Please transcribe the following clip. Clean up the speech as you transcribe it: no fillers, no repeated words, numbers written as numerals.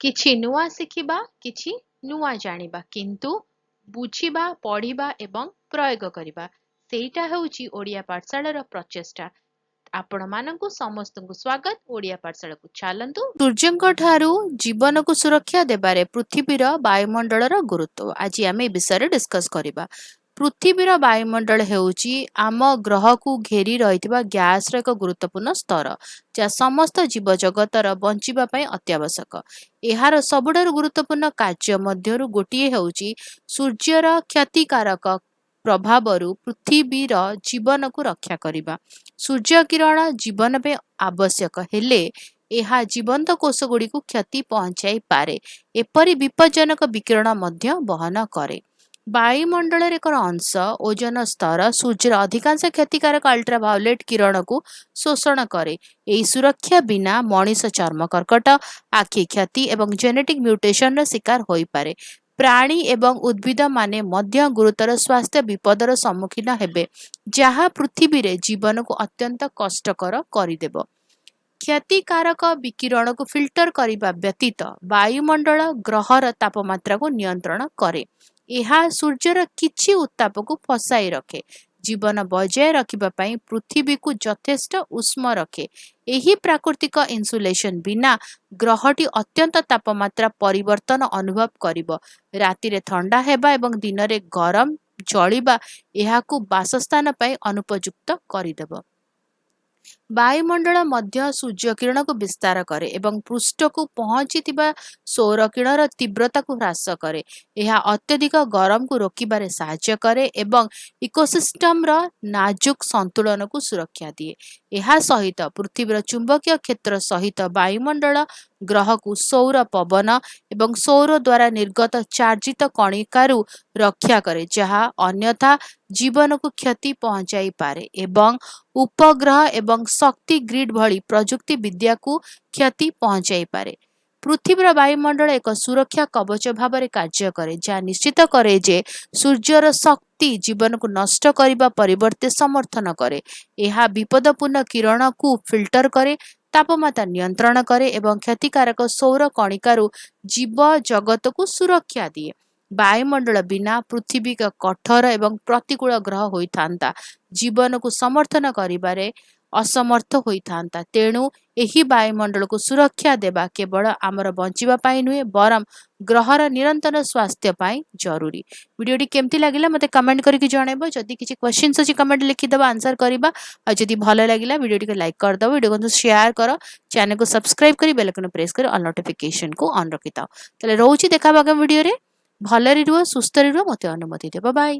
କିଛି ନୂଆ ଶିଖିବା, କିଛି ନୂଆ ଜାଣିବା, କିନ୍ତୁ ବୁଝିବା, ପଢିବା ଏବଂ ପ୍ରୟୋଗ କରିବା ସେଇଟା ହେଉଛି ଓଡ଼ିଆ ପାଠଶାଳାର ପ୍ରଚେଷ୍ଟା। ଆପଣମାନଙ୍କୁ ସମସ୍ତଙ୍କୁ ସ୍ୱାଗତ ଓଡ଼ିଆ ପାଠଶାଳାକୁ। ଚାଲନ୍ତୁ ସୂର୍ଯ୍ୟଙ୍କ ଠାରୁ ଜୀବନକୁ ସୁରକ୍ଷା ଦେବାରେ ପୃଥିବୀର ବାୟୁମଣ୍ଡଳର ଗୁରୁତ୍ୱ ଆଜି ଆମେ ଏ ବିଷୟରେ ଡିସ୍କସ୍ କରିବା। ପୃଥିବୀର ବାୟୁମଣ୍ଡଳ ହେଉଛି ଆମ ଗ୍ରହକୁ ଘେରି ରହିଥିବା ଗ୍ୟାସର ଏକ ଗୁରୁତ୍ୱପୂର୍ଣ୍ଣ ସ୍ତର, ଯାହା ସମସ୍ତ ଜୀବଜଗତର ବଞ୍ଚିବା ପାଇଁ ଅତ୍ୟାବଶ୍ୟକ। ଏହାର ସବୁଠାରୁ ଗୁରୁତ୍ୱପୂର୍ଣ୍ଣ କାର୍ଯ୍ୟ ମଧ୍ୟରୁ ଗୋଟିଏ ହେଉଛି ସୂର୍ଯ୍ୟର କ୍ଷତିକାରକ ପ୍ରଭାବରୁ ପୃଥିବୀର ଜୀବନକୁ ରକ୍ଷା କରିବା। ସୂର୍ଯ୍ୟ କିରଣ ଜୀବନ ପାଇଁ ଆବଶ୍ୟକ, ହେଲେ ଏହା ଜୀବନ୍ତ କୋଷଗୁଡ଼ିକୁ କ୍ଷତି ପହଞ୍ଚାଇ ପାରେ। ଏପରି ବିପଜ୍ଜନକ ବିକିରଣ ମଧ୍ୟ ବହନ କରେ। ବାୟୁମଣ୍ଡଳର ଏକ ଅଂଶ ଓଜୋନ ସ୍ତର ସୂର୍ଯ୍ୟର ଅଧିକାଂଶ କ୍ଷତିକାରକ ଅଲ୍ଟ୍ରାଭାୟୋଲେଟ୍ କିରଣକୁ ଶୋଷଣ କରେ। ଏହି ସୁରକ୍ଷା ବିନା ମଣିଷ ଚର୍ମ କର୍କଟ, ଆଖି କ୍ଷତି ଏବଂ ଜେନେଟିକ୍ ମ୍ୟୁଟେସନର ଶିକାର ହୋଇପାରେ। ପ୍ରାଣୀ ଏବଂ ଉଦ୍ଭିଦମାନେ ମଧ୍ୟ ଗୁରୁତର ସ୍ୱାସ୍ଥ୍ୟ ବିପଦର ସମ୍ମୁଖୀନ ହେବେ, ଯାହା ପୃଥିବୀରେ ଜୀବନକୁ ଅତ୍ୟନ୍ତ କଷ୍ଟକର କରିଦେବ। କ୍ଷତିକାରକ ବିକିରଣକୁ ଫିଲ୍ଟର କରିବା ବ୍ୟତୀତ ବାୟୁମଣ୍ଡଳ ଗ୍ରହର ତାପମାତ୍ରାକୁ ନିୟନ୍ତ୍ରଣ କରେ। ଏହା ସୂର୍ଯ୍ୟର କିଛି ଉତ୍ତାପକୁ ଫସାଇ ରଖେ, ଜୀବନ ବଜାୟ ରଖିବା ପାଇଁ ପୃଥିବୀକୁ ଯଥେଷ୍ଟ ଉଷ୍ମ ରଖେ। ଏହି ପ୍ରାକୃତିକ ଇନ୍ସୁଲେସନ ବିନା ଗ୍ରହଟି ଅତ୍ୟନ୍ତ ତାପମାତ୍ରା ପରିବର୍ତ୍ତନ ଅନୁଭବ କରିବ। ରାତିରେ ଥଣ୍ଡା ହେବା ଏବଂ ଦିନରେ ଗରମ ଜଳିବା ଏହାକୁ ବାସସ୍ଥାନ ପାଇଁ ଅନୁପଯୁକ୍ତ କରିଦେବ। ବାୟୁମଣ୍ଡଳ ମଧ୍ୟ ସୂର୍ଯ୍ୟ କିରଣକୁ ବିସ୍ତାର କରେ ଏବଂ ପୃଷ୍ଠକୁ ପହଞ୍ଚିଥିବା ସୌର କିରଣର ତୀବ୍ରତାକୁ ହ୍ରାସ କରେ। ଏହା ଅତ୍ୟଧିକ ଗରମକୁ ରୋକିବାରେ ସାହାଯ୍ୟ କରେ ଏବଂ ଇକୋସିଷ୍ଟମର ନାଜୁକ ସନ୍ତୁଳନକୁ ସୁରକ୍ଷା ଦିଏ। ଏହା ସହିତ ପୃଥିବୀର ଚୁମ୍ବକୀୟ କ୍ଷେତ୍ର ସହିତ ବାୟୁମଣ୍ଡଳ ଗ୍ରହକୁ ସୌର ପବନ ଏବଂ ସୌର ଦ୍ୱାରା ନିର୍ଗତ ଚାର୍ଜିତ କଣିକାରୁ ରକ୍ଷା କରେ, ଯାହା ଅନ୍ୟଥା ଜୀବନକୁ କ୍ଷତି ପହଞ୍ଚାଇ ପାରେ ଏବଂ ଉପଗ୍ରହ ଏବଂ ଶକ୍ତି ଗ୍ରିଡ୍ ଭଳି ପ୍ରଯୁକ୍ତି ବିଦ୍ୟାକୁ କ୍ଷତି ପହଞ୍ଚାଇ ପାରେ। ପୃଥିବୀର ବାୟୁମଣ୍ଡଳ ଏକ ସୁରକ୍ଷା କବଚ ଭାବରେ କାର୍ଯ୍ୟ କରେ, ଯାହା ନିଶ୍ଚିତ କରେ ଯେ ସୂର୍ଯ୍ୟର ଶକ୍ତି ଜୀବନକୁ ନଷ୍ଟ କରିବା ପରିବର୍ତ୍ତେ ସମର୍ଥନ କରେ। ଏହା ବିପଦପୂର୍ଣ୍ଣ କିରଣକୁ ଫିଲ୍ଟର କରେ, ତାପମାତ୍ରା ନିୟନ୍ତ୍ରଣ କରେ ଏବଂ କ୍ଷତିକାରକ ସୌର କଣିକାରୁ ଜୀବଜଗତକୁ ସୁରକ୍ଷା ଦିଏ। ବାୟୁମଣ୍ଡଳ ବିନା ପୃଥିବୀ ଏକ କଠୋର ଏବଂ ପ୍ରତିକୂଳ ଗ୍ରହ ହୋଇଥାନ୍ତା, ଜୀବନକୁ ସମର୍ଥନ କରିବାରେ ଅସମର୍ଥ ହୋଇଥାନ୍ତା। ତେଣୁ ଏହି ବାୟୁମଣ୍ଡଳକୁ ସୁରକ୍ଷା ଦେବା କେବଳ ଆମର ବଞ୍ଚିବା ପାଇଁ ନୁହେଁ, ବରଂ ଗ୍ରହର ନିରନ୍ତର ସ୍ୱାସ୍ଥ୍ୟ ପାଇଁ ଜରୁରୀ। ଭିଡ଼ିଓଟି କେମିତି ଲାଗିଲା ମୋତେ କମେଣ୍ଟ କରିକି ଜଣାଇବ। ଯଦି କିଛି କ୍ୱେଶ୍ଚିନ୍ସ ଅଛି କମେଣ୍ଟ ଲେଖିଦେବ, ଆନ୍ସର କରିବା। ଆଉ ଯଦି ଭଲ ଲାଗିଲା ଭିଡ଼ିଓଟିକୁ ଲାଇକ୍ କରିଦେବ, ଭିଡ଼ିଓକୁ ସେୟାର କର, ଚ୍ୟାନେଲକୁ ସବସ୍କ୍ରାଇବ କରି ବେଲ୍ ଆଇକନ୍ ପ୍ରେସ୍ କରି ଅଲ୍ ନୋଟିଫିକେସନକୁ ଅନ୍ ରଖିଥାଅ। ତାହେଲେ ରହୁଛି, ଦେଖା ହବ ଆଗାମୀ ଭିଡ଼ିଓରେ। ଭଲରେ ରୁହ, ସୁସ୍ଥରେ ରୁହ, ମୋତେ ଅନୁମତି ଦେବ। ବାଏ।